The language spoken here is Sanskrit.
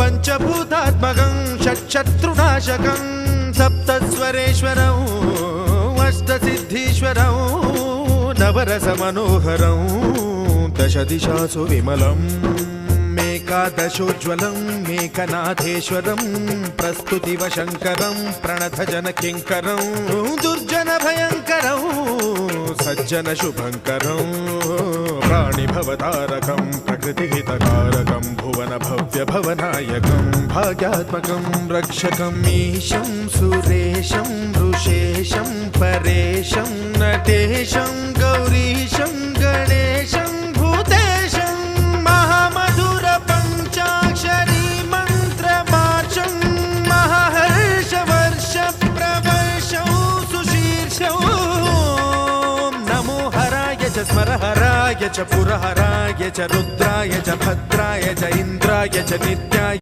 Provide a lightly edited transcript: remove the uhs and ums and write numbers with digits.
पञ्चभूतात्मकं षट्शत्रुनाशकं सप्तस्वरेश्वरं अष्टसिद्धीश्वरं नवरसमनोहरं दशदिशासु विमलम् एकादशोज्ज्वलं मेकनाथेश्वरं प्रस्तुतिवशङ्करं प्रणतजनकिङ्करं दुर्जनभयङ्करं सज्जनशुभङ्करं प्राणिभवतारकं प्रकृतिहितकारकं भुवनभव्यभवनायकं भाग्यात्मकं रक्षकं ईशं सुरेशं ऋषेशं परेशं नटेशं गौरीशं गणेशं भूतेशं महामधुर पञ्चाक्षरी मन्त्रमार्चं महाहर्षवर्षप्रवर्षं सुशीर्षं नमो हराय च स्मरहराय च पुरहराय च रुद्राय च भद्राय च इन्द्राय च नित्याय